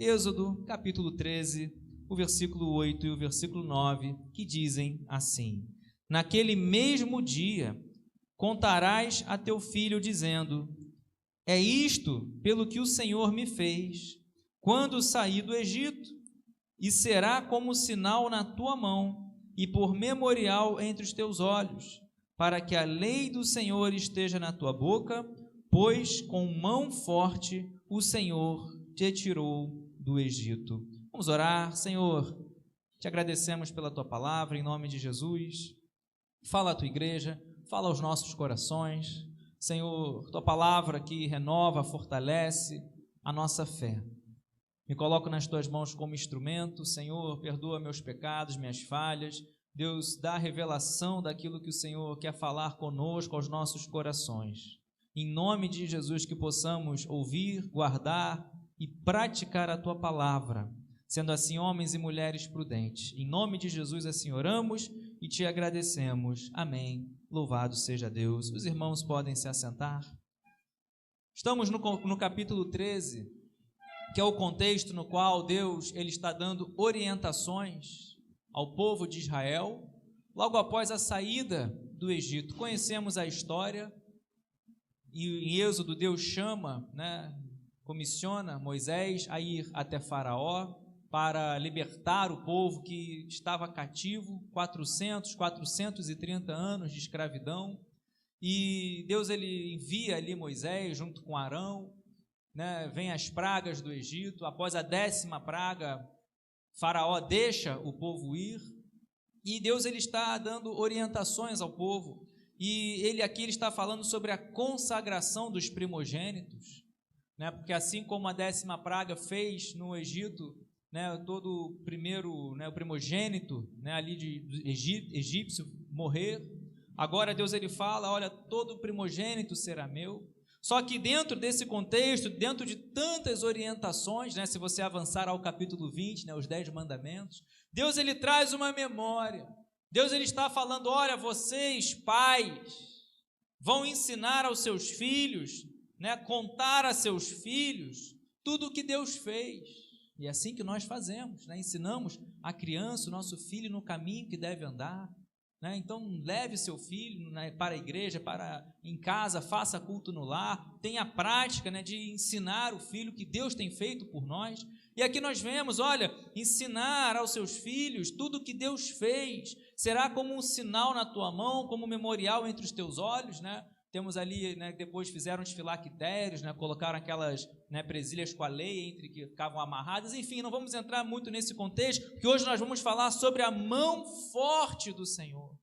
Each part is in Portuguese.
Êxodo, capítulo 13, o versículo 8 e o versículo 9, que dizem assim: Naquele mesmo dia contarás a teu filho, dizendo: É isto pelo que o Senhor me fez, quando saí do Egito, e será como sinal na tua mão, e por memorial entre os teus olhos, para que a lei do Senhor esteja na tua boca, pois com mão forte o Senhor te tirou do Egito. Vamos orar. Senhor, te agradecemos pela tua palavra, em nome de Jesus. Fala à tua igreja, fala aos nossos corações. Senhor, tua palavra que renova, fortalece a nossa fé. Me coloco nas tuas mãos como instrumento. Senhor, perdoa meus pecados, minhas falhas. Deus, dá revelação daquilo que o Senhor quer falar conosco, aos nossos corações. Em nome de Jesus, que possamos ouvir, guardar e praticar a tua palavra, sendo assim homens e mulheres prudentes. Em nome de Jesus assim oramos e te agradecemos. Amém. Louvado seja Deus. Os irmãos podem se assentar. Estamos no capítulo 13, que é o contexto no qual Deus ele está dando orientações ao povo de Israel, logo após a saída do Egito. Conhecemos a história, e em Êxodo Deus chama, comissiona Moisés a ir até Faraó para libertar o povo que estava cativo, 430 anos de escravidão, e Deus ele envia ali Moisés junto com Arão, vem as pragas do Egito. Após a 10ª praga, Faraó deixa o povo ir, e Deus ele está dando orientações ao povo, e ele está falando sobre a consagração dos primogênitos, porque assim como a 10ª praga fez no Egito, todo o primeiro, o primogênito, ali de egípcio morrer, agora Deus ele fala, olha, todo primogênito será meu. Só que dentro desse contexto, dentro de tantas orientações, se você avançar ao capítulo 20, os 10 mandamentos, Deus ele traz uma memória. Deus ele está falando, olha, vocês pais vão ensinar aos seus filhos, contar a seus filhos tudo o que Deus fez. E é assim que nós fazemos, ensinamos a criança, o nosso filho, no caminho que deve andar. Então leve seu filho para a igreja, em casa, faça culto no lar, tenha a prática de ensinar o filho que Deus tem feito por nós. E aqui nós vemos, olha, ensinar aos seus filhos tudo o que Deus fez, será como um sinal na tua mão, como um memorial entre os teus olhos, Temos ali, depois fizeram os filactérios, colocaram aquelas presilhas com a lei entre que ficavam amarradas. Enfim, não vamos entrar muito nesse contexto, porque hoje nós vamos falar sobre a mão forte do Senhor.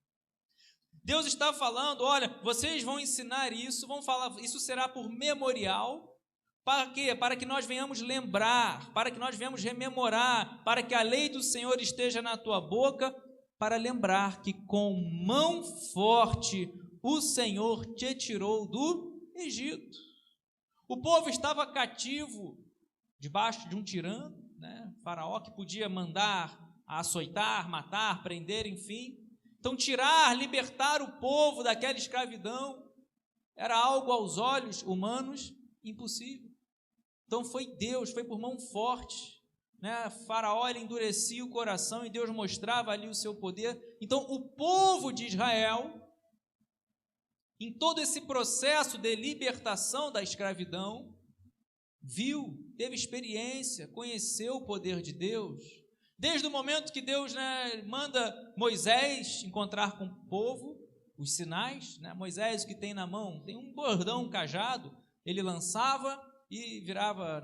Deus está falando, olha, vocês vão ensinar isso, vão falar, isso será por memorial. Para quê? Para que nós venhamos lembrar, para que nós venhamos rememorar, para que a lei do Senhor esteja na tua boca, para lembrar que com mão forte o Senhor te tirou do Egito. O povo estava cativo, debaixo de um tirano, Faraó, que podia mandar açoitar, matar, prender, enfim. Então tirar, libertar o povo daquela escravidão era algo aos olhos humanos impossível. Então foi Deus, foi por mão forte, Faraó ele endurecia o coração e Deus mostrava ali o seu poder. Então o povo de Israel, em todo esse processo de libertação da escravidão, viu, teve experiência, conheceu o poder de Deus. Desde o momento que Deus manda Moisés encontrar com o povo, os sinais, Moisés o que tem na mão, tem um bordão, um cajado, ele lançava e virava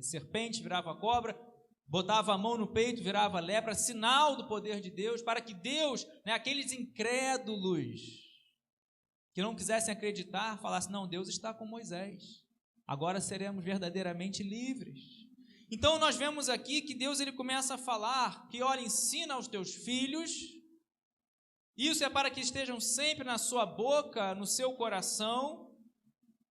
serpente, virava cobra, botava a mão no peito, virava lepra, sinal do poder de Deus, para que Deus, aqueles incrédulos que não quisessem acreditar, falassem, não, Deus está com Moisés, agora seremos verdadeiramente livres. Então nós vemos aqui que Deus ele começa a falar, que olha, ensina aos teus filhos, isso é para que estejam sempre na sua boca, no seu coração,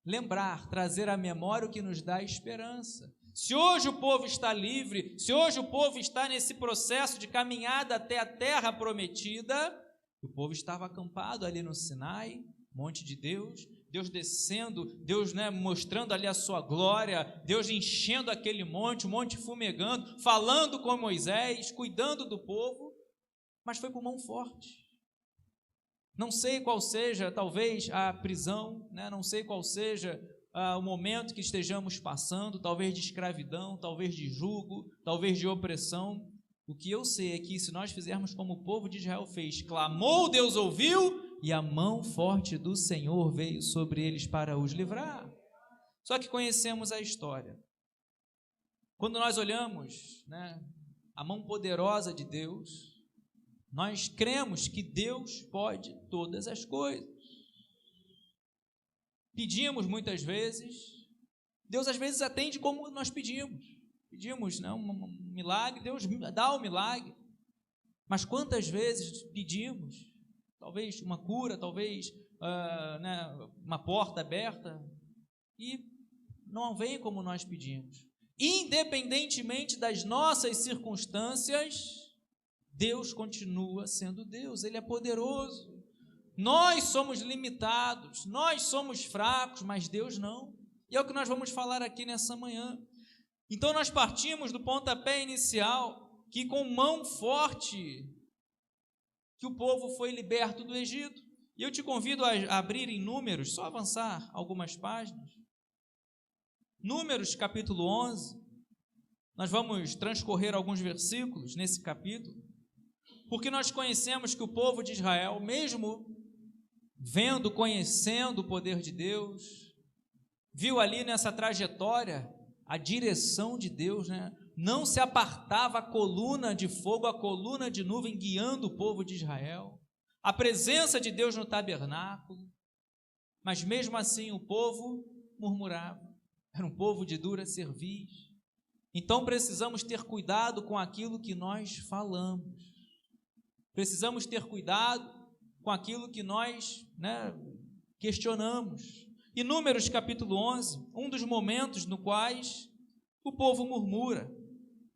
lembrar, trazer à memória o que nos dá esperança. Se hoje o povo está livre, se hoje o povo está nesse processo de caminhada até a terra prometida, o povo estava acampado ali no Sinai, monte de Deus, Deus descendo, Deus, né, mostrando ali a sua glória, Deus enchendo aquele monte, o monte fumegando, falando com Moisés, cuidando do povo, mas foi por mão forte. Não sei qual seja, talvez, a prisão, né? Não sei qual seja o momento que estejamos passando, talvez de escravidão, talvez de jugo, talvez de opressão. O que eu sei é que se nós fizermos como o povo de Israel fez, clamou, Deus ouviu, e a mão forte do Senhor veio sobre eles para os livrar. Só que conhecemos a história. Quando nós olhamos, né, a mão poderosa de Deus, nós cremos que Deus pode todas as coisas. Pedimos muitas vezes, Deus às vezes atende como nós pedimos. Pedimos, né, um milagre, Deus dá o milagre. Mas quantas vezes pedimos, talvez uma cura, talvez né, uma porta aberta, e não vem como nós pedimos. Independentemente das nossas circunstâncias, Deus continua sendo Deus, Ele é poderoso. Nós somos limitados, nós somos fracos, mas Deus não. E é o que nós vamos falar aqui nessa manhã. Então nós partimos do pontapé inicial, que com mão forte, que o povo foi liberto do Egito. E eu te convido a abrir em Números, só avançar algumas páginas. Números capítulo 11, nós vamos transcorrer alguns versículos nesse capítulo, porque nós conhecemos que o povo de Israel, mesmo vendo, conhecendo o poder de Deus, viu ali nessa trajetória a direção de Deus, né? Não se apartava a coluna de fogo, a coluna de nuvem guiando o povo de Israel, a presença de Deus no tabernáculo, mas mesmo assim o povo murmurava, era um povo de dura cerviz. Então precisamos ter cuidado com aquilo que nós falamos, precisamos ter cuidado com aquilo que nós, né, questionamos. E Números capítulo 11, um dos momentos no quais o povo murmura.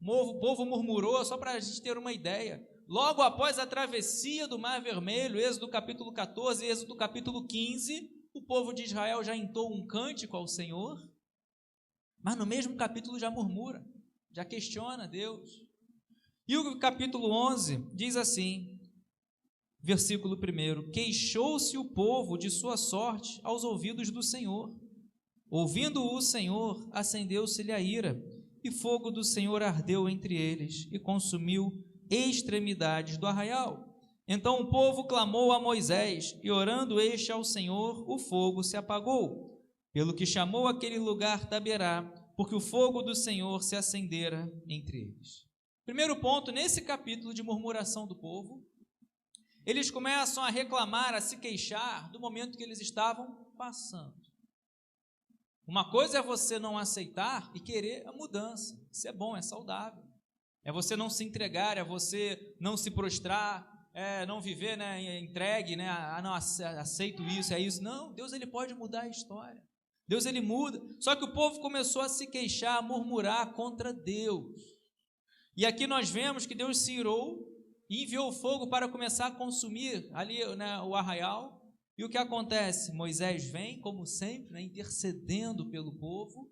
O povo murmurou, só para a gente ter uma ideia, logo após a travessia do Mar Vermelho, Êxodo capítulo 14, Êxodo capítulo 15, o povo de Israel já entoou um cântico ao Senhor, mas no mesmo capítulo já murmura, já questiona Deus. E o capítulo 11 diz assim, versículo 1: queixou-se o povo de sua sorte aos ouvidos do Senhor. Ouvindo-o o Senhor, acendeu-se-lhe a ira, e fogo do Senhor ardeu entre eles, e consumiu extremidades do arraial. Então o povo clamou a Moisés, e orando este ao Senhor, o fogo se apagou, pelo que chamou aquele lugar Taberá, porque o fogo do Senhor se acendera entre eles. Primeiro ponto, nesse capítulo de murmuração do povo, eles começam a reclamar, a se queixar do momento que eles estavam passando. Uma coisa é você não aceitar e querer a mudança. Isso é bom, é saudável. É você não se entregar, é você não se prostrar, é não viver, né, entregue, né, não aceito isso, é isso. Não, Deus ele pode mudar a história. Deus ele muda. Só que o povo começou a se queixar, a murmurar contra Deus. E aqui nós vemos que Deus se irou e enviou fogo para começar a consumir ali, né, o arraial. E o que acontece? Moisés vem, como sempre, né, intercedendo pelo povo.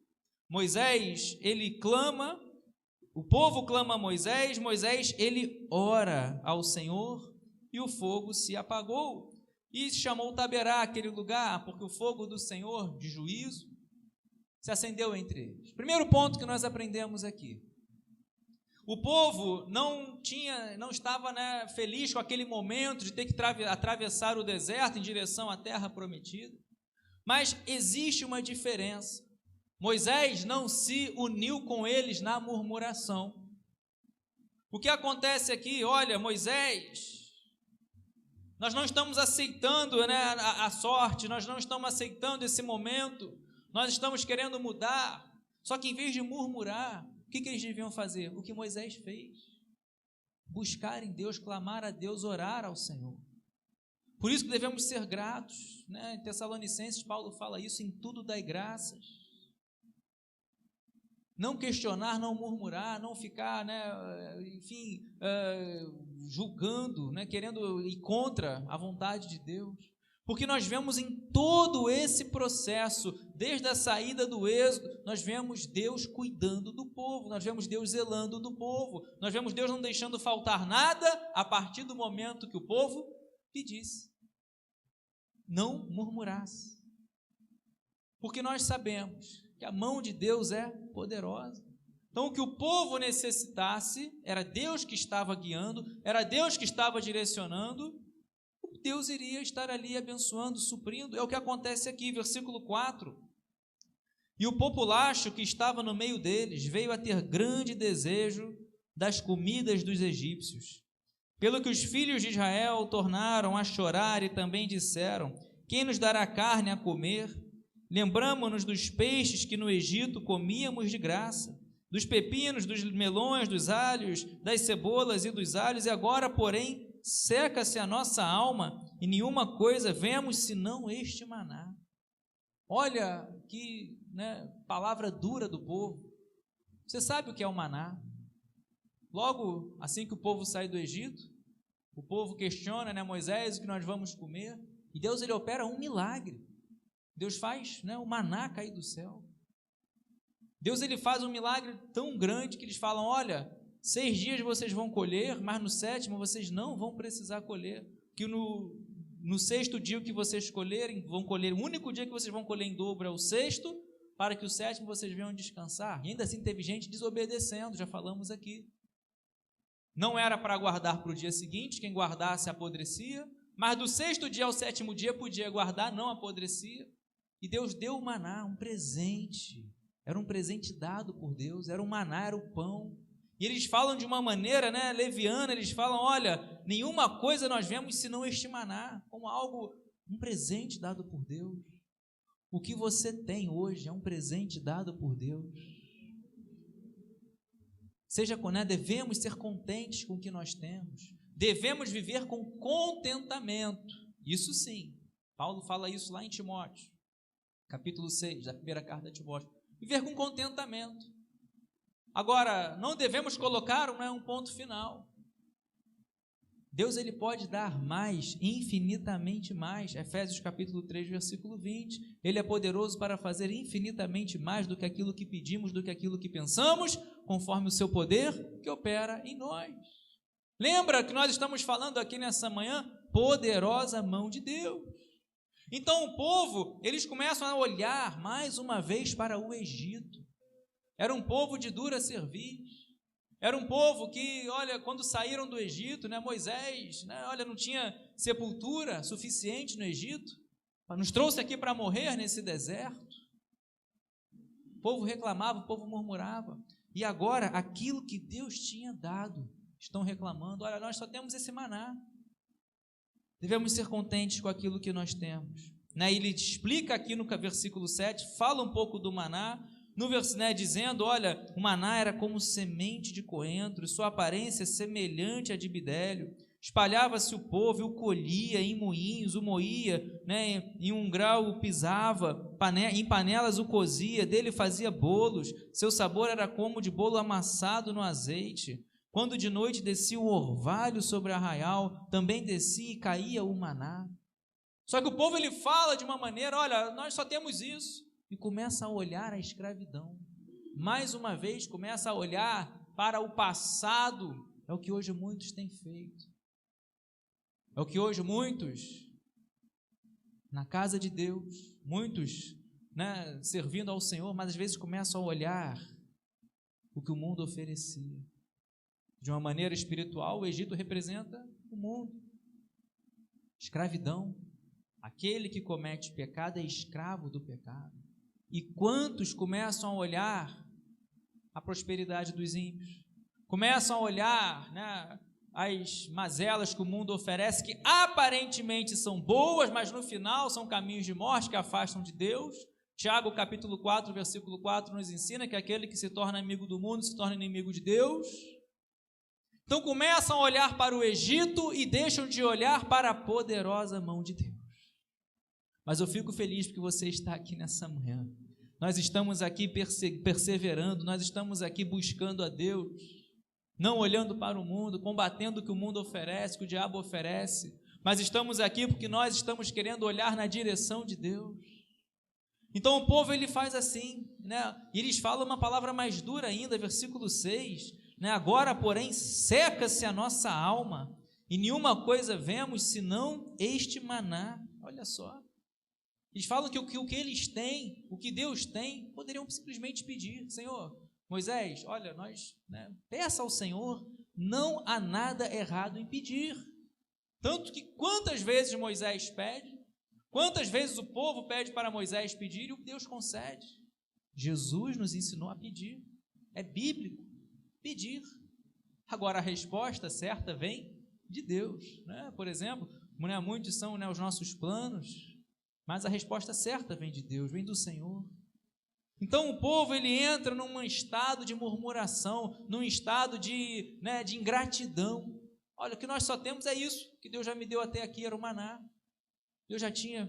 Moisés, ele clama, o povo clama a Moisés, Moisés, ele ora ao Senhor, e o fogo se apagou. E se chamou Taberá aquele lugar, porque o fogo do Senhor, de juízo, se acendeu entre eles. Primeiro ponto que nós aprendemos aqui. O povo não estava, né, feliz com aquele momento de ter que atravessar o deserto em direção à terra prometida, mas existe uma diferença. Moisés não se uniu com eles na murmuração. O que acontece aqui? Olha, Moisés, nós não estamos aceitando, né, a sorte, nós não estamos aceitando esse momento, nós estamos querendo mudar, só que em vez de murmurar, o que eles deviam fazer? O que Moisés fez. Buscar em Deus, clamar a Deus, orar ao Senhor. Por isso que devemos ser gratos, né? Em Tessalonicenses, Paulo fala isso, em tudo dai graças. Não questionar, não murmurar, não ficar, né, julgando, né, querendo ir contra a vontade de Deus. Porque nós vemos em todo esse processo, desde a saída do Êxodo, nós vemos Deus cuidando do povo, nós vemos Deus zelando do povo, nós vemos Deus não deixando faltar nada a partir do momento que o povo pedisse, não murmurasse. Porque nós sabemos que a mão de Deus é poderosa. Então, o que o povo necessitasse, era Deus que estava guiando, era Deus que estava direcionando, Deus iria estar ali abençoando, suprindo. É o que acontece aqui, versículo 4. E o populacho que estava no meio deles veio a ter grande desejo das comidas dos egípcios. Pelo que os filhos de Israel tornaram a chorar e também disseram: quem nos dará carne a comer? Lembramo-nos dos peixes que no Egito comíamos de graça, dos pepinos, dos melões, dos alhos, das cebolas e dos alhos, e agora, porém, seca-se a nossa alma e nenhuma coisa vemos senão este maná. Olha que palavra dura do povo. Você sabe o que é o maná? Logo assim que o povo sai do Egito, o povo questiona, Moisés, o que nós vamos comer? E Deus, ele opera um milagre. Deus faz o maná cair do céu. Deus, ele faz um milagre tão grande que eles falam: olha, 6 dias vocês vão colher, mas no 7º vocês não vão precisar colher, que no 6º dia que vocês colherem, vão colher, o único dia que vocês vão colher em dobro é o 6º, para que o 7º vocês venham descansar. E ainda assim teve gente desobedecendo, já falamos aqui. Não era para guardar para o dia seguinte, quem guardasse apodrecia, mas do 6º dia ao 7º dia podia guardar, não apodrecia. E Deus deu o maná, um presente, era um presente dado por Deus, era o maná, era o pão. E eles falam de uma maneira leviana, eles falam: olha, nenhuma coisa nós vemos senão este maná, como algo, um presente dado por Deus. O que você tem hoje é um presente dado por Deus. Devemos ser contentes com o que nós temos, devemos viver com contentamento, isso sim, Paulo fala isso lá em Timóteo, capítulo 6, da primeira carta de Timóteo, viver com contentamento. Agora, não devemos colocar um ponto final. Deus, ele pode dar mais, infinitamente mais. Efésios capítulo 3, versículo 20. Ele é poderoso para fazer infinitamente mais do que aquilo que pedimos, do que aquilo que pensamos, conforme o seu poder que opera em nós. Lembra que nós estamos falando aqui nessa manhã? Poderosa mão de Deus. Então o povo, eles começam a olhar mais uma vez para o Egito. Era um povo de dura cerviz. Era um povo que, olha, quando saíram do Egito, Moisés, não tinha sepultura suficiente no Egito, nos trouxe aqui para morrer nesse deserto. O povo reclamava, o povo murmurava. E agora, aquilo que Deus tinha dado, estão reclamando: olha, nós só temos esse maná. Devemos ser contentes com aquilo que nós temos. Ele explica aqui no versículo 7, fala um pouco do maná, no versículo, dizendo: olha, o maná era como semente de coentro, sua aparência semelhante à de bidélio. Espalhava-se o povo e o colhia em moinhos, o moía, em um grau o pisava, em panelas o cozia, dele fazia bolos, seu sabor era como de bolo amassado no azeite. Quando de noite descia o orvalho sobre o arraial, também descia e caía o maná. Só que o povo, ele fala de uma maneira: olha, nós só temos isso. E começa a olhar a escravidão. Mais uma vez, começa a olhar para o passado. É o que hoje muitos têm feito. É o que hoje muitos, na casa de Deus, muitos, servindo ao Senhor, mas às vezes começam a olhar o que o mundo oferecia. De uma maneira espiritual, o Egito representa o mundo. Escravidão. Aquele que comete pecado é escravo do pecado. E quantos começam a olhar a prosperidade dos ímpios? Começam a olhar as mazelas que o mundo oferece, que aparentemente são boas, mas no final são caminhos de morte que afastam de Deus. Tiago capítulo 4, versículo 4 nos ensina que aquele que se torna amigo do mundo se torna inimigo de Deus. Então começam a olhar para o Egito e deixam de olhar para a poderosa mão de Deus. Mas eu fico feliz porque você está aqui nessa manhã. Nós estamos aqui perseverando, nós estamos aqui buscando a Deus, não olhando para o mundo, combatendo o que o mundo oferece, que o diabo oferece, mas estamos aqui porque nós estamos querendo olhar na direção de Deus. Então o povo ele faz assim, né? E eles falam uma palavra mais dura ainda, versículo 6, né? Agora, porém, seca-se a nossa alma, e nenhuma coisa vemos senão este maná. Olha só. Eles falam que o que eles têm, o que Deus tem, poderiam simplesmente pedir: Senhor, Moisés, olha, peça ao Senhor, não há nada errado em pedir. Tanto que quantas vezes Moisés pede, quantas vezes o povo pede para Moisés pedir, e o Deus concede. Jesus nos ensinou a pedir, é bíblico, pedir. Agora a resposta certa vem de Deus, né? Por exemplo, muitos são, os nossos planos, mas a resposta certa vem de Deus, vem do Senhor. Então o povo ele entra num estado de murmuração, num estado de ingratidão. Olha, o que nós só temos é isso, que Deus já me deu até aqui, era o maná. Deus já tinha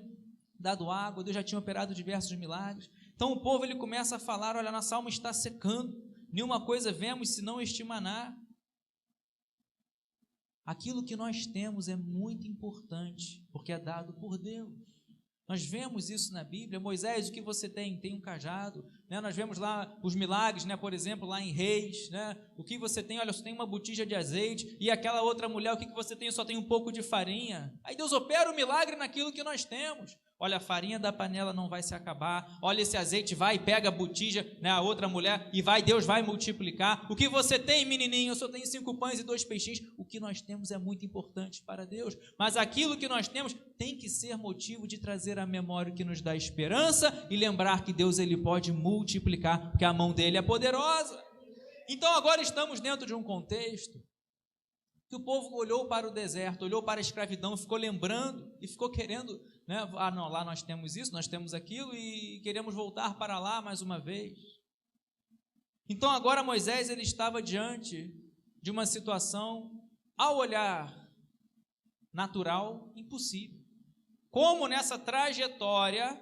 dado água, Deus já tinha operado diversos milagres. Então o povo ele começa a falar: olha, nossa alma está secando, nenhuma coisa vemos senão este maná. Aquilo que nós temos é muito importante, porque é dado por Deus. Nós vemos isso na Bíblia. Moisés, o que você tem? Tem um cajado, né? Nós vemos lá os milagres, né? Por exemplo, lá em Reis, né? O que você tem? Olha, você tem uma botija de azeite. E aquela outra mulher, o que você tem? Só tem um pouco de farinha. Aí Deus opera o milagre naquilo que nós temos. Olha, a farinha da panela não vai se acabar. Olha, esse azeite vai e pega a botija, né? A outra mulher, e Deus vai multiplicar. O que você tem, menininho? Eu só tenho 5 pães e 2 peixinhos. O que nós temos é muito importante para Deus, mas aquilo que nós temos tem que ser motivo de trazer à memória o que nos dá esperança e lembrar que Deus ele pode multiplicar, porque a mão dele é poderosa. Então agora estamos dentro de um contexto que o povo olhou para o deserto, olhou para a escravidão, ficou lembrando e ficou querendo, né? Ah, não, lá nós temos isso, nós temos aquilo e queremos voltar para lá mais uma vez. Então agora Moisés ele estava diante de uma situação, ao olhar natural, impossível. Como nessa trajetória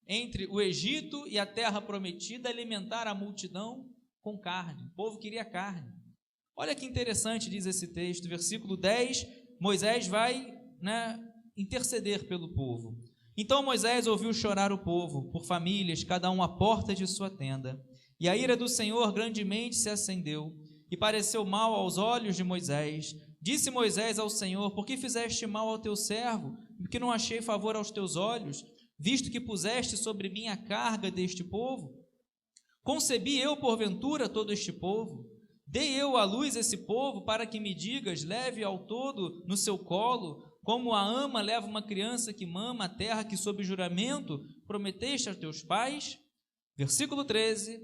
entre o Egito e a terra prometida alimentar a multidão com carne? O povo queria carne. Olha que interessante diz esse texto, versículo 10, Moisés vai, interceder pelo povo. Então Moisés ouviu chorar o povo, por famílias, cada um à porta de sua tenda. E a ira do Senhor grandemente se acendeu, e pareceu mal aos olhos de Moisés. Disse Moisés ao Senhor: por que fizeste mal ao teu servo, porque não achei favor aos teus olhos, visto que puseste sobre mim a carga deste povo? Concebi eu, porventura, todo este povo? Dei eu à luz esse povo, para que me digas: leve ao todo no seu colo, como a ama leva uma criança que mama a terra que sob juramento prometeste a teus pais? Versículo 13: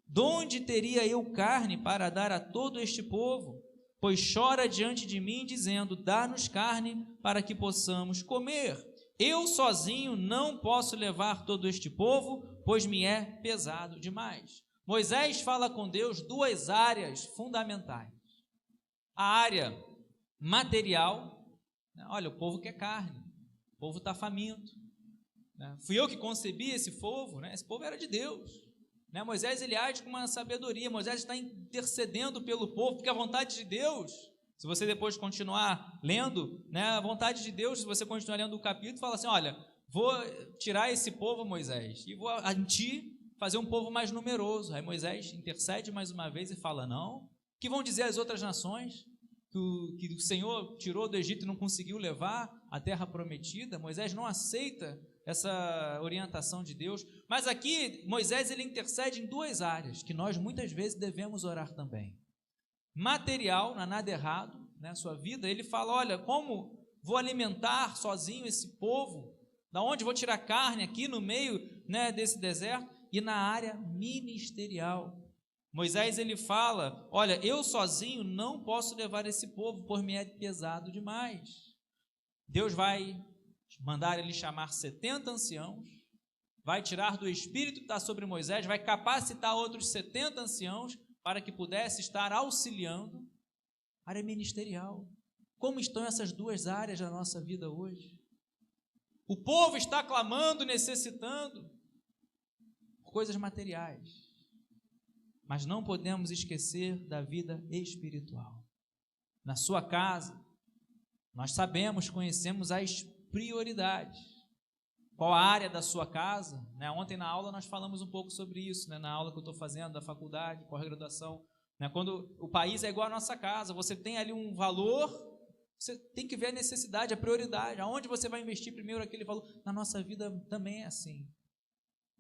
donde teria eu carne para dar a todo este povo? Pois chora diante de mim, dizendo: dá-nos carne para que possamos comer. Eu sozinho não posso levar todo este povo, pois me é pesado demais. Moisés fala com Deus 2 áreas fundamentais. A área material, olha, o povo quer carne, o povo está faminto. Fui eu que concebi esse povo, esse povo era de Deus. Moisés ele age com uma sabedoria, Moisés está intercedendo pelo povo, porque a vontade de Deus, se você depois continuar lendo, a vontade de Deus, se você continuar lendo o capítulo, fala assim: olha, vou tirar esse povo, Moisés, e vou em ti fazer um povo mais numeroso. Aí Moisés intercede mais uma vez e fala: não, o que vão dizer as outras nações? Que o Senhor tirou do Egito e não conseguiu levar a terra prometida? Moisés não aceita essa orientação de Deus. Mas aqui Moisés ele intercede em 2 áreas que nós muitas vezes devemos orar também. Material, não há nada errado, sua vida. Ele fala: olha, como vou alimentar sozinho esse povo? Da onde vou tirar carne aqui no meio, desse deserto? E na área ministerial, Moisés ele fala: olha, eu sozinho não posso levar esse povo, pois me é pesado demais. Deus vai mandar ele chamar 70 anciãos, vai tirar do espírito que está sobre Moisés, vai capacitar outros 70 anciãos para que pudesse estar auxiliando. Área ministerial. Como estão essas 2 áreas da nossa vida hoje? O povo está clamando, necessitando coisas materiais, mas não podemos esquecer da vida espiritual. Na sua casa, Nós sabemos, conhecemos as prioridades. Qual a área da sua casa? Né? Ontem na aula nós falamos um pouco sobre isso, né? Na aula que eu estou fazendo da faculdade, pós-graduação. Né? Quando o país é igual à nossa casa, você tem ali um valor, você tem que ver a necessidade, a prioridade. Aonde você vai investir primeiro aquele valor? Na nossa vida também é assim.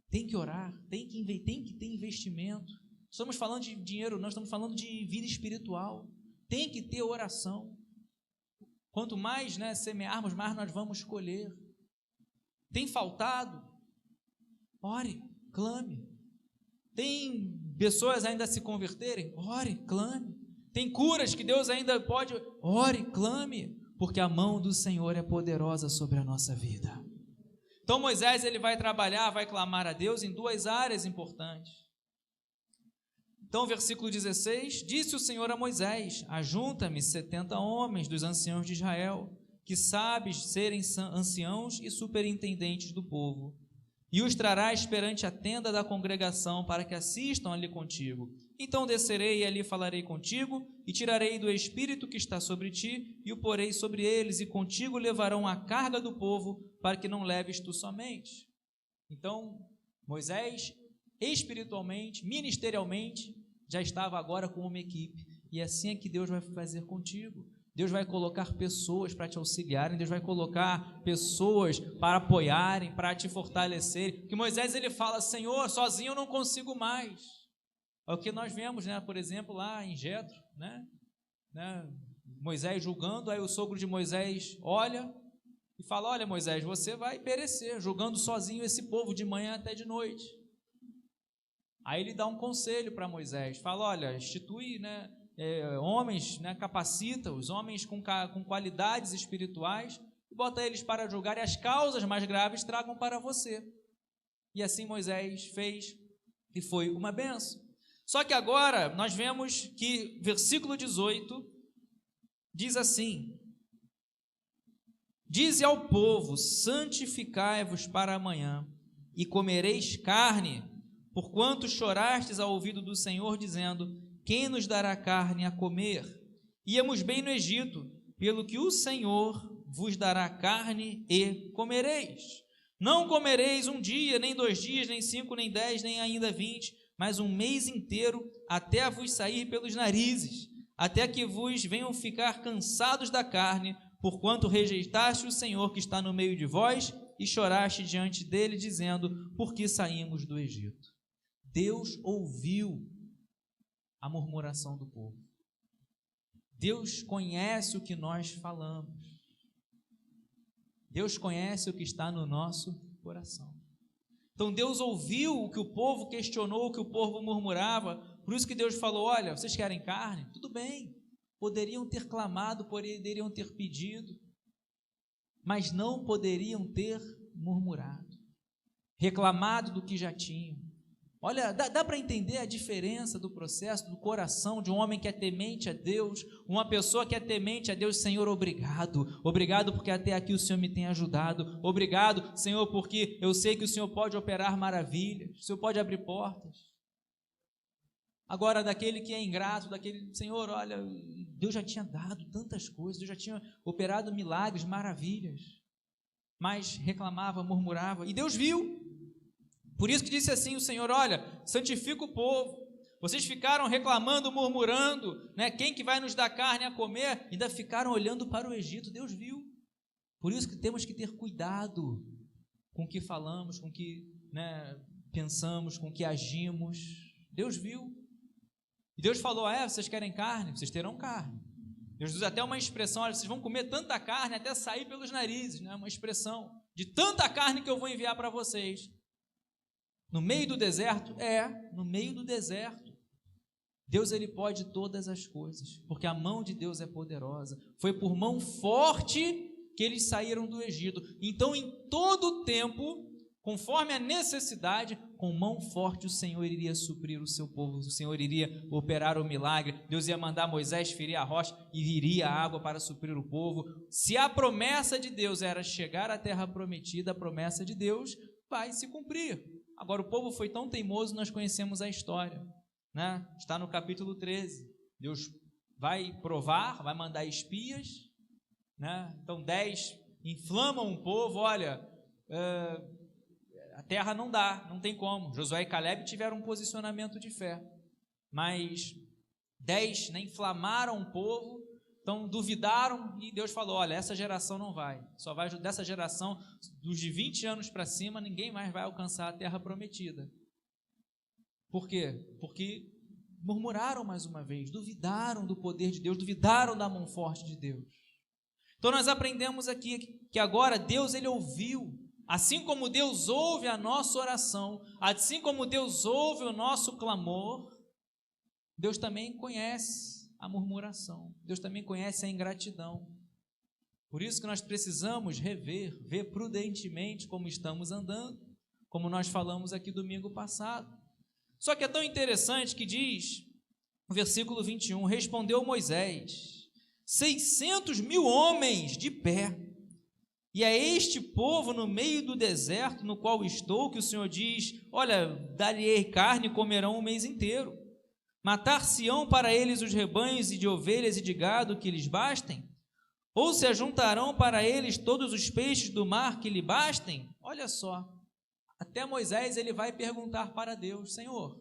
Tem que orar, tem que ter investimento. Estamos falando de dinheiro, nós estamos falando de vida espiritual. Tem que ter oração. Quanto mais, né, semearmos, mais nós vamos colher. Tem faltado? Ore, clame. Tem pessoas ainda a se converterem? Ore, clame. Tem curas que Deus ainda pode? Ore, clame, porque a mão do Senhor é poderosa sobre a nossa vida. Então Moisés ele vai trabalhar, vai clamar a Deus em duas áreas importantes. Então, versículo 16, disse o Senhor a Moisés, ajunta-me 70 homens dos anciãos de Israel, que sabes serem anciãos e superintendentes do povo, e os trarás perante a tenda da congregação para que assistam ali contigo. Então descerei e ali falarei contigo, e tirarei do espírito que está sobre ti, e o porei sobre eles, e contigo levarão a carga do povo, para que não leves tu somente. Então, Moisés, espiritualmente, ministerialmente, já estava agora com uma equipe, e assim é que Deus vai fazer contigo. Deus vai colocar pessoas para te auxiliarem, Deus vai colocar pessoas para apoiarem, para te fortalecerem, porque Moisés ele fala, Senhor, sozinho eu não consigo mais. É o que nós vemos, né, por exemplo, lá em Jetro, né, Moisés julgando, aí o sogro de Moisés olha e fala, olha Moisés, você vai perecer, julgando sozinho esse povo de manhã até de noite. Aí ele dá um conselho para Moisés, fala, olha, institui, né, homens, né, capacita os homens com qualidades espirituais e bota eles para julgar e as causas mais graves tragam para você. E assim Moisés fez e foi uma bênção. Só que agora nós vemos que versículo 18 diz assim, dize ao povo, santificai-vos para amanhã e comereis carne, porquanto chorastes ao ouvido do Senhor, dizendo, quem nos dará carne a comer? Íamos bem no Egito, pelo que o Senhor vos dará carne e comereis. Não comereis um dia, nem 2 dias, nem 5, nem 10, nem ainda 20, mas um mês inteiro, até vos sair pelos narizes, até que vos venham ficar cansados da carne, porquanto rejeitaste o Senhor que está no meio de vós, e choraste diante dele, dizendo, por que saímos do Egito? Deus ouviu a murmuração do povo. Deus conhece o que nós falamos. Deus conhece o que está no nosso coração. Então Deus ouviu o que o povo questionou, o que o povo murmurava. Por isso que Deus falou, olha, vocês querem carne? Tudo bem. Poderiam ter clamado, poderiam ter pedido, mas não poderiam ter murmurado, reclamado do que já tinham. Olha, dá para entender a diferença do processo, do coração de um homem que é temente a Deus, uma pessoa que é temente a Deus. Senhor, obrigado porque até aqui o Senhor me tem ajudado, obrigado, Senhor, porque eu sei que o Senhor pode operar maravilhas, o Senhor pode abrir portas. Agora, daquele que é ingrato, daquele, Senhor, olha, Deus já tinha dado tantas coisas, Deus já tinha operado milagres, maravilhas, mas reclamava, murmurava, e Deus viu. Por isso que disse assim o Senhor, olha, santifica o povo, vocês ficaram reclamando, murmurando, né? Quem que vai nos dar carne a comer? Ainda ficaram olhando para o Egito, Deus viu. Por isso que temos que ter cuidado com o que falamos, com o que, né, pensamos, com o que agimos. Deus viu. E Deus falou, vocês querem carne? Vocês terão carne. Deus usa até uma expressão, olha, vocês vão comer tanta carne até sair pelos narizes, né? Uma expressão de tanta carne que eu vou enviar para vocês. No meio do deserto? No meio do deserto. Deus, ele pode todas as coisas, porque a mão de Deus é poderosa. Foi por mão forte que eles saíram do Egito. Então, em todo o tempo, conforme a necessidade, com mão forte o Senhor iria suprir o seu povo, o Senhor iria operar o milagre, Deus ia mandar Moisés ferir a rocha e viria a água para suprir o povo. Se a promessa de Deus era chegar à terra prometida, a promessa de Deus vai se cumprir. Agora, o povo foi tão teimoso, nós conhecemos a história, né? Está no capítulo 13. Deus vai provar, vai mandar espias, né? Então 10 inflamam o povo, olha, a terra não dá, não tem como. Josué e Caleb tiveram um posicionamento de fé, mas 10, né, inflamaram o povo, então duvidaram e Deus falou, olha, essa geração não vai, só vai dessa geração, dos de 20 anos para cima, ninguém mais vai alcançar a terra prometida. Por quê? Porque murmuraram mais uma vez, duvidaram do poder de Deus, duvidaram da mão forte de Deus. Então nós aprendemos aqui que agora Deus, ele ouviu, assim como Deus ouve a nossa oração, assim como Deus ouve o nosso clamor, Deus também conhece a murmuração, Deus também conhece a ingratidão. Por isso que nós precisamos ver prudentemente como estamos andando, como nós falamos aqui domingo passado. Só que é tão interessante que diz, no versículo 21, respondeu Moisés, 600.000 homens de pé, e é este povo no meio do deserto no qual estou, que o Senhor diz, olha, dar-lhe carne e comerão um mês inteiro. Matar-se-ão para eles os rebanhos e de ovelhas e de gado que lhes bastem? Ou se ajuntarão para eles todos os peixes do mar que lhe bastem? Olha só, até Moisés ele vai perguntar para Deus, Senhor,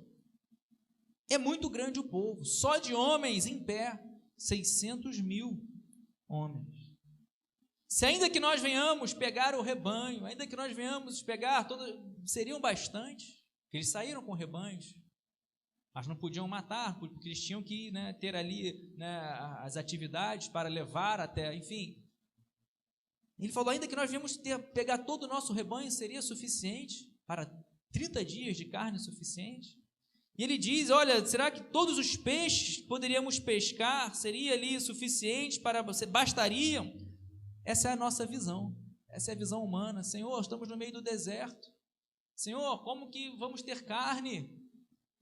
é muito grande o povo, só de homens em pé, 600.000 homens. Se ainda que nós venhamos pegar o rebanho, ainda que nós venhamos pegar, seriam bastante, porque eles saíram com rebanhos, mas não podiam matar, porque eles tinham que, né, ter ali, né, as atividades para levar até, enfim. Ele falou, ainda que nós viemos pegar todo o nosso rebanho, seria suficiente para 30 dias de carne suficiente? E ele diz, olha, será que todos os peixes poderíamos pescar, seria ali suficiente para você, bastariam? Essa é a nossa visão, essa é a visão humana. Senhor, estamos no meio do deserto. Senhor, como que vamos ter carne?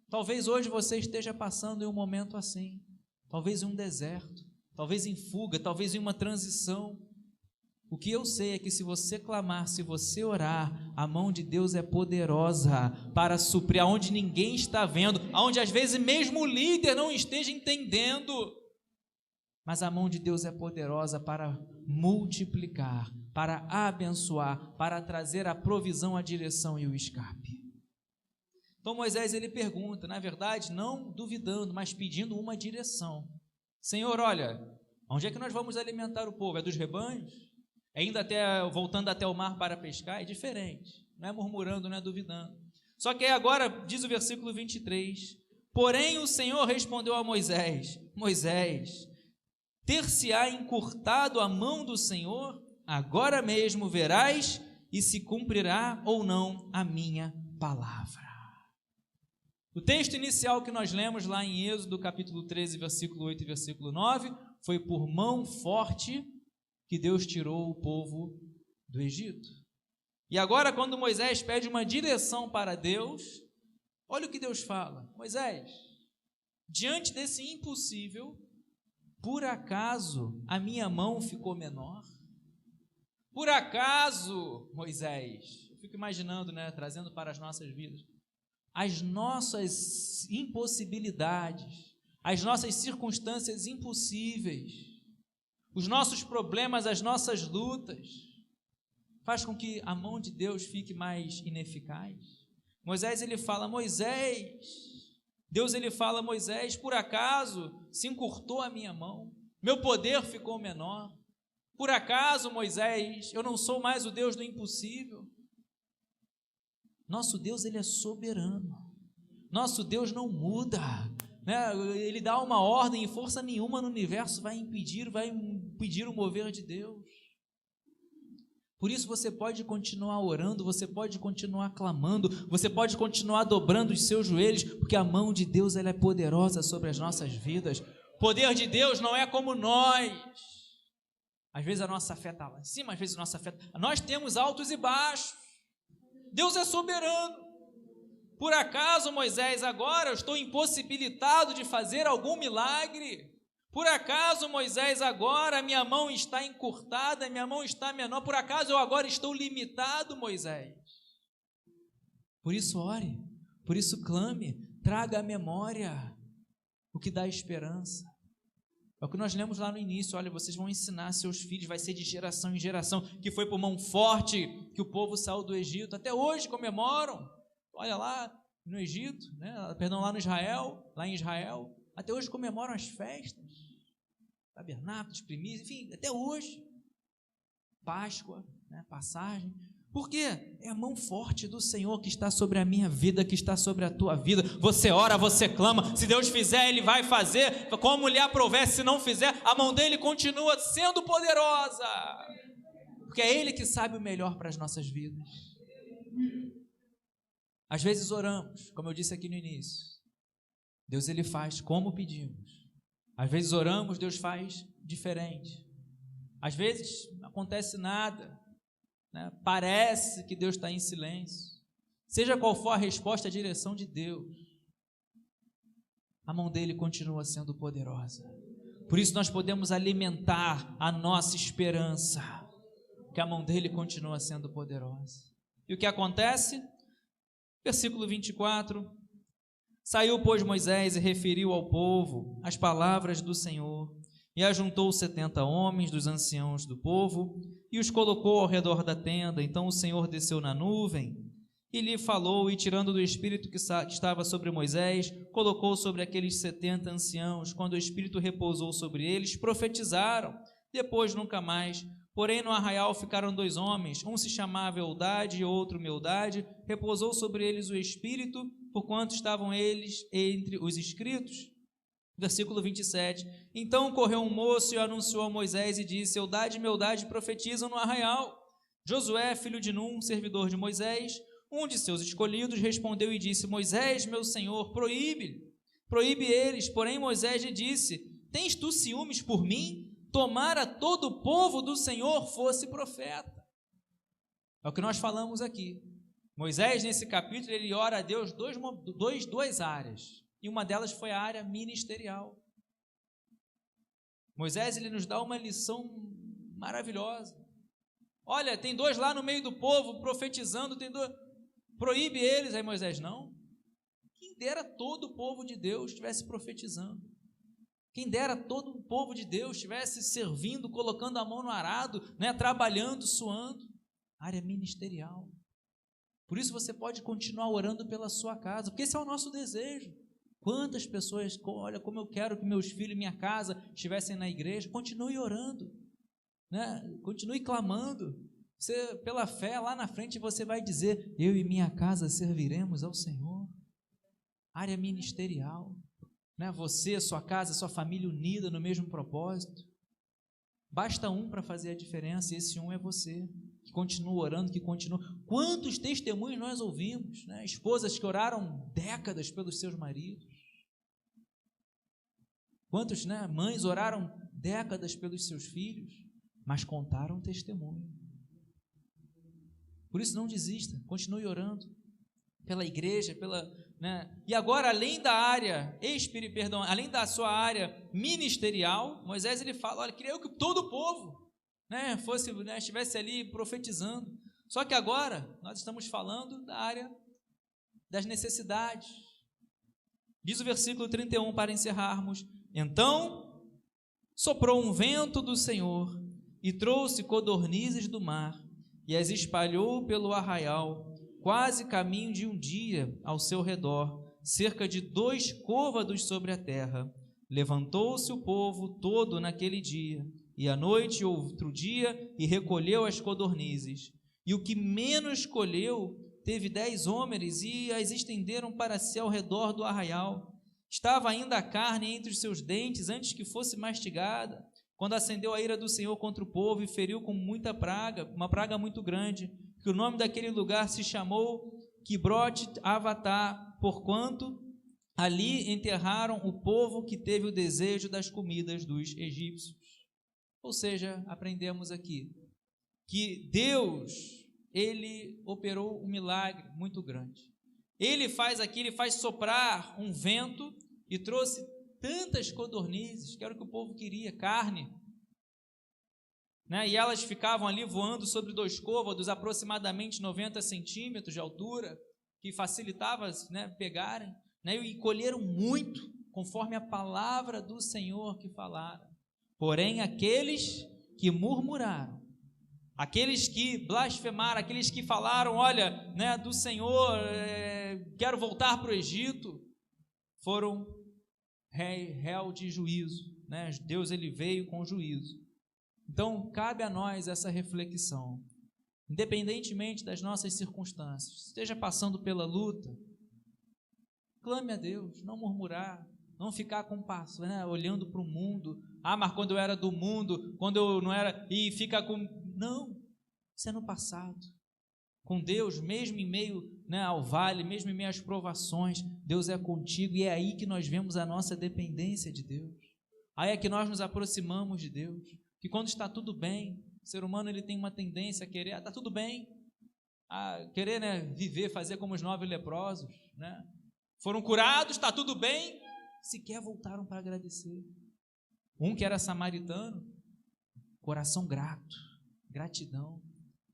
Talvez hoje você esteja passando em um momento assim, talvez em um deserto, talvez em fuga, talvez em uma transição. O que eu sei é que se você clamar, se você orar, a mão de Deus é poderosa para suprir aonde ninguém está vendo, aonde às vezes mesmo o líder não esteja entendendo. Mas a mão de Deus é poderosa para multiplicar, para abençoar, para trazer a provisão, a direção e o escape. Então Moisés ele pergunta, na verdade não duvidando, mas pedindo uma direção. Senhor, olha, onde é que nós vamos alimentar o povo? É dos rebanhos? Voltando até o mar para pescar? É diferente, não é murmurando, não é duvidando. Só que aí agora diz o versículo 23, porém o Senhor respondeu a Moisés, Moisés, ter-se-á encurtado a mão do Senhor? Agora mesmo verás e se cumprirá ou não a minha palavra. O texto inicial que nós lemos lá em Êxodo, capítulo 13, versículo 8 e versículo 9, foi por mão forte que Deus tirou o povo do Egito. E agora, quando Moisés pede uma direção para Deus, olha o que Deus fala. Moisés, diante desse impossível, por acaso a minha mão ficou menor? Por acaso, Moisés, eu fico imaginando, né, trazendo para as nossas vidas, as nossas impossibilidades, as nossas circunstâncias impossíveis, os nossos problemas, as nossas lutas, faz com que a mão de Deus fique mais ineficaz. Moisés ele fala, Deus ele fala, Moisés, por acaso se encurtou a minha mão? Meu poder ficou menor? Por acaso, Moisés, eu não sou mais o Deus do impossível? Nosso Deus, ele é soberano. Nosso Deus não muda, né? Ele dá uma ordem e força nenhuma no universo vai impedir o mover de Deus. Por isso você pode continuar orando, você pode continuar clamando, você pode continuar dobrando os seus joelhos, porque a mão de Deus ela é poderosa sobre as nossas vidas. O poder de Deus não é como nós. Às vezes a nossa fé está lá em cima, às vezes a nossa fé... Nós temos altos e baixos. Deus é soberano. Por acaso, Moisés, agora eu estou impossibilitado de fazer algum milagre? Por acaso, Moisés, agora a minha mão está encurtada, a minha mão está menor? Por acaso eu agora estou limitado, Moisés? Por isso ore, por isso clame, traga à memória o que dá esperança. É o que nós lemos lá no início. Olha, vocês vão ensinar seus filhos, vai ser de geração em geração, que foi por mão forte que o povo saiu do Egito. Até hoje comemoram. Olha lá no Egito, né? Perdão, lá em Israel, até hoje comemoram as festas, tabernáculos, primícias, enfim, até hoje. Páscoa, né? Passagem. Por quê? É a mão forte do Senhor que está sobre a minha vida, que está sobre a tua vida. Você ora, você clama, se Deus fizer, Ele vai fazer, como lhe aprouver. Se não fizer, a mão dEle continua sendo poderosa, porque é Ele que sabe o melhor para as nossas vidas. Às vezes oramos, como eu disse aqui no início, Deus Ele faz como pedimos. Às vezes oramos, Deus faz diferente. Às vezes não acontece nada, né? Parece que Deus está em silêncio. Seja qual for a resposta, a direção de Deus, a mão dele continua sendo poderosa. Por isso nós podemos alimentar a nossa esperança, que a mão dele continua sendo poderosa. E o que acontece? Versículo 24: Saiu, pois, Moisés e referiu ao povo as palavras do Senhor, e ajuntou 70 homens dos anciãos do povo, e os colocou ao redor da tenda. Então o Senhor desceu na nuvem, e lhe falou, e tirando do Espírito que estava sobre Moisés, colocou sobre aqueles 70 anciãos. Quando o Espírito repousou sobre eles, profetizaram, depois nunca mais. Porém no arraial ficaram 2 homens, um se chamava Eldade e outro Meldade. Repousou sobre eles o Espírito, porquanto estavam eles entre os inscritos. Versículo 27, então correu um moço e anunciou a Moisés e disse: Eldade e Meldade profetizam no arraial. Josué, filho de Num, servidor de Moisés, um de seus escolhidos, respondeu e disse: Moisés, meu senhor, proíbe eles. Porém Moisés lhe disse: Tens tu ciúmes por mim? Tomara todo o povo do Senhor fosse profeta. É o que nós falamos aqui. Moisés, nesse capítulo, ele ora a Deus duas áreas. E uma delas foi a área ministerial. Moisés, ele nos dá uma lição maravilhosa. Olha, tem 2 lá no meio do povo profetizando, tem 2, proíbe eles. Aí Moisés: não. Quem dera todo o povo de Deus estivesse profetizando. Quem dera todo o povo de Deus estivesse servindo, colocando a mão no arado, né, trabalhando, suando. Área ministerial. Por isso você pode continuar orando pela sua casa, porque esse é o nosso desejo. Quantas pessoas, olha como eu quero que meus filhos e minha casa estivessem na igreja. Continue orando, né? Continue clamando. Você, pela fé, lá na frente você vai dizer: eu e minha casa serviremos ao Senhor. Área ministerial, né? Você, sua casa, sua família unida no mesmo propósito. Basta um para fazer a diferença, e esse um é você, que continua orando, que continua. Quantos testemunhos nós ouvimos, né? Esposas que oraram décadas pelos seus maridos. Quantos, né, mães oraram décadas pelos seus filhos, mas contaram testemunho. Por isso não desista, continue orando pela igreja, né? E agora, além da área além da sua área ministerial, Moisés ele fala: olha, queria eu que todo o povo, né, fosse, né, estivesse ali profetizando. Só que agora nós estamos falando da área das necessidades. Diz o versículo 31 para encerrarmos: então soprou um vento do Senhor e trouxe codornizes do mar e as espalhou pelo arraial, quase caminho de um dia ao seu redor, cerca de 2 côvados sobre a terra. Levantou-se o povo todo naquele dia, e à noite outro dia, e recolheu as codornizes. E o que menos colheu teve 10 homeres, e as estenderam para si ao redor do arraial. Estava ainda a carne entre os seus dentes, antes que fosse mastigada, quando acendeu a ira do Senhor contra o povo, e feriu com muita praga, uma praga muito grande, que o nome daquele lugar se chamou Quibrote Avatá, porquanto ali enterraram o povo que teve o desejo das comidas dos egípcios. Ou seja, aprendemos aqui que Deus, ele operou um milagre muito grande. Ele faz soprar um vento e trouxe tantas codornizes, que era o que o povo queria, carne, né? E elas ficavam ali voando sobre 2 côvados, aproximadamente 90 centímetros de altura, que facilitava, né, pegarem, né? E colheram muito, conforme a palavra do Senhor que falaram. Porém, aqueles que murmuraram, aqueles que blasfemaram, aqueles que falaram, olha, né, do Senhor, quero voltar para o Egito, foram réu de juízo, né? Deus, ele veio com juízo. Então, cabe a nós essa reflexão, independentemente das nossas circunstâncias, esteja passando pela luta, clame a Deus, não murmurar, não ficar com passo, né, olhando para o mundo, mas quando eu era do mundo, quando eu não era, e fica com, não, isso é no passado. Com Deus, mesmo em meio, né, ao vale, mesmo em meio às provações, Deus é contigo, e é aí que nós vemos a nossa dependência de Deus, aí é que nós nos aproximamos de Deus, que quando está tudo bem, o ser humano ele tem uma tendência a querer, está tudo bem, a querer, né, viver, fazer como os 9 leprosos, né, foram curados, está tudo bem, sequer voltaram para agradecer. Um que era samaritano, coração grato, gratidão,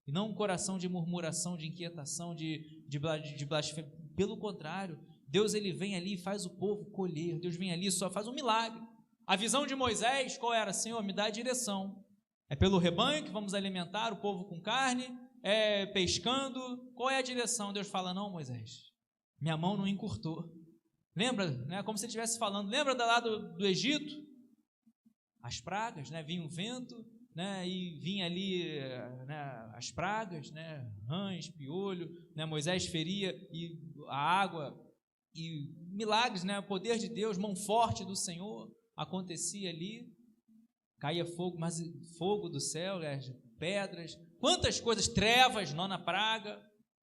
e não um coração de murmuração, de inquietação, de blasfêmia. Pelo contrário, Deus ele vem ali e faz o povo colher, Deus vem ali e só faz um milagre. A visão de Moisés, qual era? Senhor, me dá a direção. É pelo rebanho que vamos alimentar o povo com carne? É pescando? Qual é a direção? Deus fala, não, Moisés, minha mão não encurtou. Lembra, né, como se ele estivesse falando, lembra lá do Egito? As pragas, né, vinha o vento, né, e vinha ali, né, as pragas, né, rãs, piolho, né, Moisés feria e a água, e milagres, né, o poder de Deus, mão forte do Senhor, acontecia ali, caía fogo, mas fogo do céu, pedras, quantas coisas, trevas, nona praga,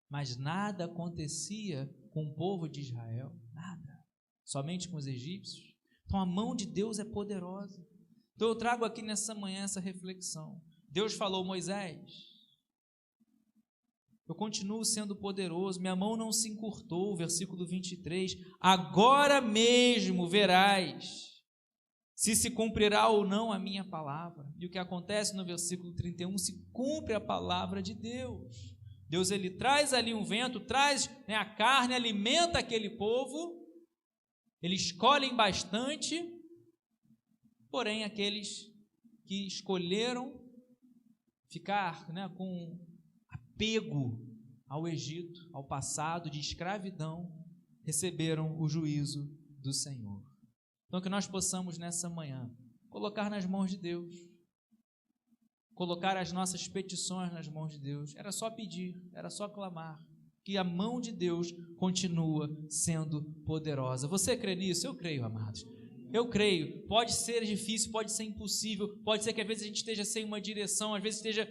mas nada acontecia com o povo de Israel, nada, somente com os egípcios. Então a mão de Deus é poderosa. Então eu trago aqui nessa manhã essa reflexão. Deus falou, Moisés, eu continuo sendo poderoso, minha mão não se encurtou, versículo 23, agora mesmo verás se cumprirá ou não a minha palavra. E o que acontece no versículo 31, se cumpre a palavra de Deus. Deus ele traz ali um vento, traz, né, a carne, alimenta aquele povo, eles escolhem bastante, porém aqueles que escolheram ficar, né, com apego ao Egito, ao passado de escravidão, receberam o juízo do Senhor. Então que nós possamos nessa manhã colocar nas mãos de Deus, colocar as nossas petições nas mãos de Deus. Era só pedir, era só clamar, que a mão de Deus continua sendo poderosa. Você crê nisso? Eu creio, amados. Eu creio. Pode ser difícil, pode ser impossível, pode ser que às vezes a gente esteja sem uma direção, às vezes esteja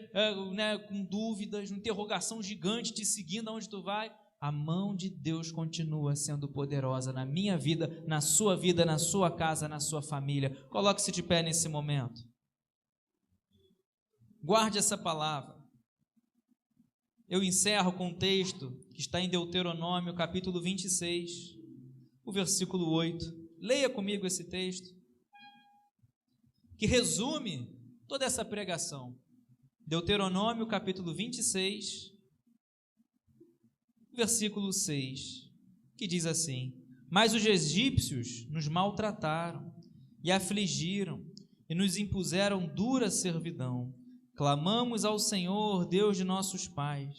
né, com dúvidas, uma interrogação gigante te seguindo aonde tu vai. A mão de Deus continua sendo poderosa na minha vida, na sua casa, na sua família. Coloque-se de pé nesse momento. Guarde essa palavra. Eu encerro com um texto que está em Deuteronômio, capítulo 26, o versículo 8. Leia comigo esse texto, que resume toda essa pregação. Deuteronômio, capítulo 26, versículo 6, que diz assim: mas os egípcios nos maltrataram e afligiram e nos impuseram dura servidão. Clamamos ao Senhor, Deus de nossos pais,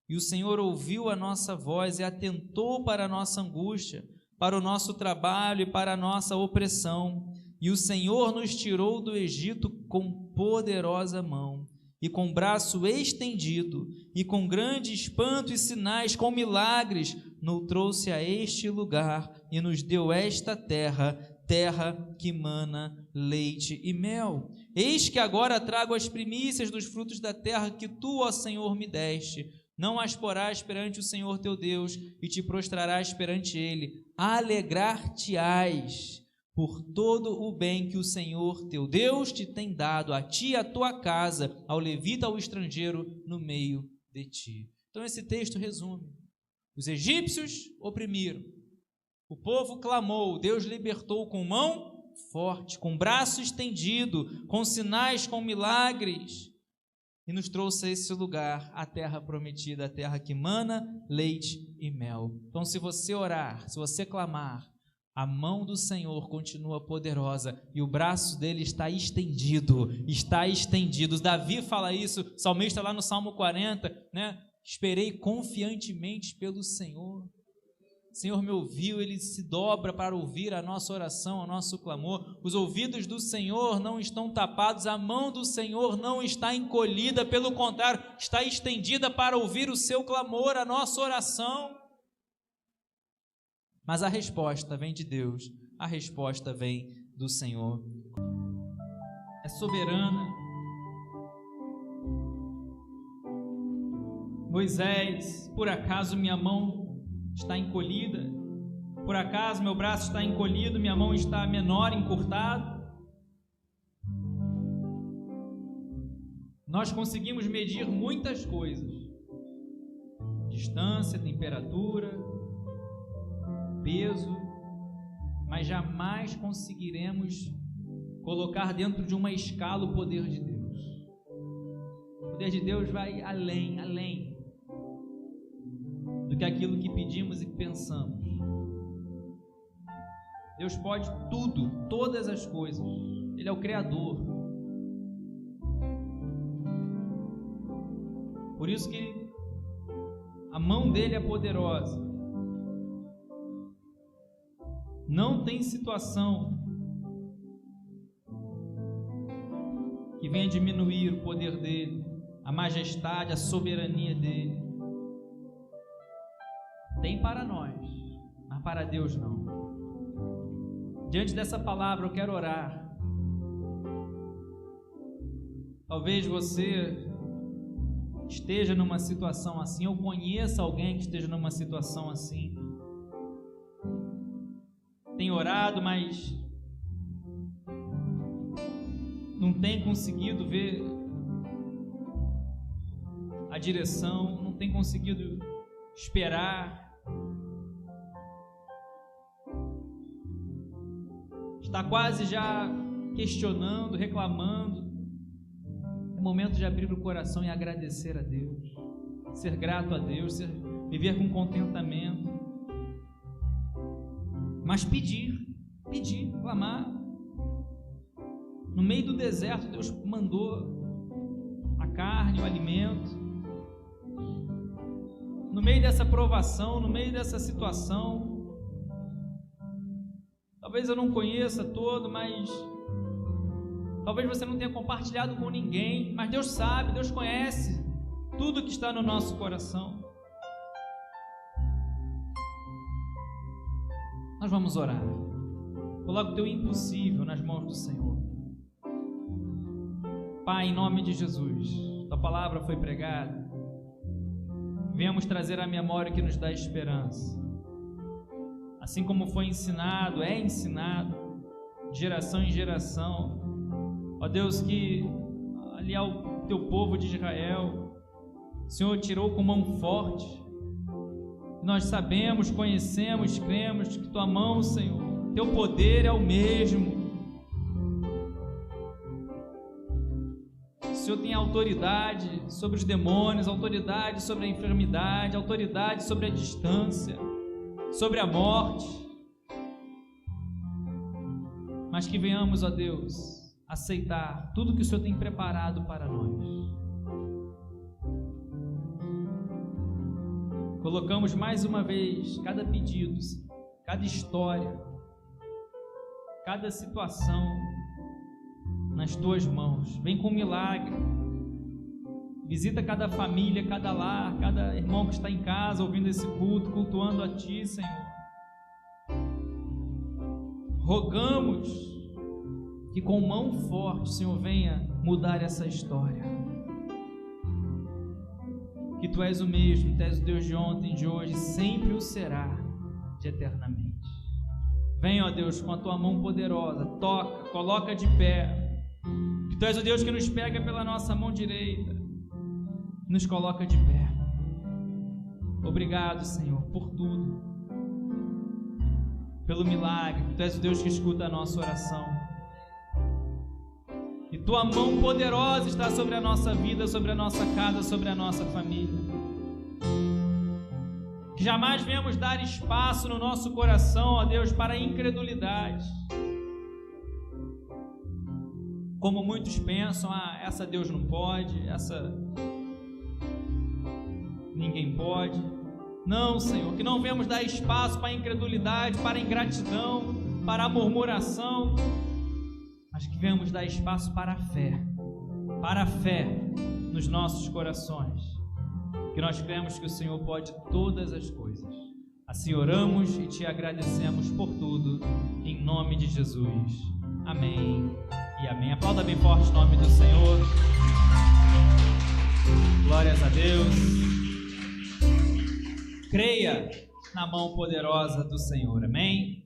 e o Senhor ouviu a nossa voz e atentou para a nossa angústia, para o nosso trabalho e para a nossa opressão. E o Senhor nos tirou do Egito com poderosa mão, e com braço estendido, e com grande espanto e sinais, com milagres, nos trouxe a este lugar, e nos deu esta terra, terra que mana leite e mel. Eis que agora trago as primícias dos frutos da terra que tu, ó Senhor, me deste. Não as porás perante o Senhor teu Deus, e te prostrarás perante ele. Alegrar-te-ás por todo o bem que o Senhor teu Deus te tem dado, a ti e a tua casa, ao levita, ao estrangeiro, no meio de ti. Então esse texto resume: os egípcios oprimiram, o povo clamou, Deus libertou com mão forte, com braço estendido, com sinais, com milagres, e nos trouxe a esse lugar, a terra prometida, a terra que mana leite e mel. Então se você orar, se você clamar, A mão do Senhor continua poderosa e o braço dele está estendido, Davi fala isso, o salmista lá no Salmo 40, né? Esperei confiantemente pelo Senhor. O Senhor me ouviu, Ele se dobra para ouvir a nossa oração, o nosso clamor. Os ouvidos do Senhor não estão tapados, a mão do Senhor não está encolhida, pelo contrário, está estendida para ouvir o seu clamor, a nossa oração. Mas a resposta vem de Deus, a resposta vem do Senhor. É soberana. Moisés, por acaso minha mão está encolhida? Por acaso meu braço está encolhido, minha mão está menor, encurtada? Nós conseguimos medir muitas coisas: distância, temperatura, peso, mas jamais conseguiremos colocar dentro de uma escala o poder de Deus. O poder de Deus vai além do que aquilo que pedimos e que pensamos. Deus pode tudo, todas as coisas. Ele é o Criador. Por isso que a mão dele é poderosa. Não tem situação que venha diminuir o poder dele, a majestade, a soberania dele. Tem para nós, mas para Deus não. Diante dessa palavra eu quero orar. Talvez você esteja numa situação assim, ou conheça alguém que esteja numa situação assim. Tem orado, mas não tem conseguido ver a direção, não tem conseguido esperar. Está quase já questionando, reclamando. É momento de abrir o coração e agradecer a Deus, ser grato a Deus, viver com contentamento. Mas pedir, clamar. No meio do deserto, Deus mandou a carne, o alimento. No meio dessa provação, no meio dessa situação, talvez eu não conheça todo, mas talvez você não tenha compartilhado com ninguém, mas Deus sabe, Deus conhece tudo que está no nosso coração. Nós vamos orar. Coloca o teu impossível nas mãos do Senhor. Pai, em nome de Jesus, tua palavra foi pregada. Venhamos trazer à memória o que nos dá esperança. Assim como foi ensinado, é ensinado, de geração em geração. Ó Deus, que ali ao teu povo de Israel, o Senhor tirou com mão forte. Nós sabemos, conhecemos, cremos que tua mão, Senhor, teu poder é o mesmo. O Senhor tem autoridade sobre os demônios, autoridade sobre a enfermidade, autoridade sobre a distância, sobre a morte. Mas que venhamos, ó Deus, aceitar tudo que o Senhor tem preparado para nós. Colocamos mais uma vez cada pedido, cada história, cada situação nas tuas mãos. Vem com milagre. Visita cada família, cada lar, cada irmão que está em casa ouvindo esse culto, cultuando a Ti, Senhor. Rogamos que com mão forte o Senhor venha mudar essa história. Que Tu és o mesmo, Tu és o Deus de ontem, de hoje, sempre o será, de eternamente. Vem, ó Deus, com a Tua mão poderosa, toca, coloca de pé. Que Tu és o Deus que nos pega pela nossa mão direita, nos coloca de pé. Obrigado, Senhor, por tudo, pelo milagre. Tu és o Deus que escuta a nossa oração. E Tua mão poderosa está sobre a nossa vida, sobre a nossa casa, sobre a nossa família. Que jamais venhamos dar espaço no nosso coração, ó Deus, para a incredulidade. Como muitos pensam, essa Deus não pode, essa ninguém pode. Não, Senhor, que não venhamos dar espaço para a incredulidade, para a ingratidão, para a murmuração, mas que venhamos dar espaço para a fé nos nossos corações, que nós cremos que o Senhor pode todas as coisas. Assim oramos e te agradecemos por tudo, em nome de Jesus. Amém e amém. Aplauda bem forte o nome do Senhor. Glórias a Deus. Creia na mão poderosa do Senhor. Amém.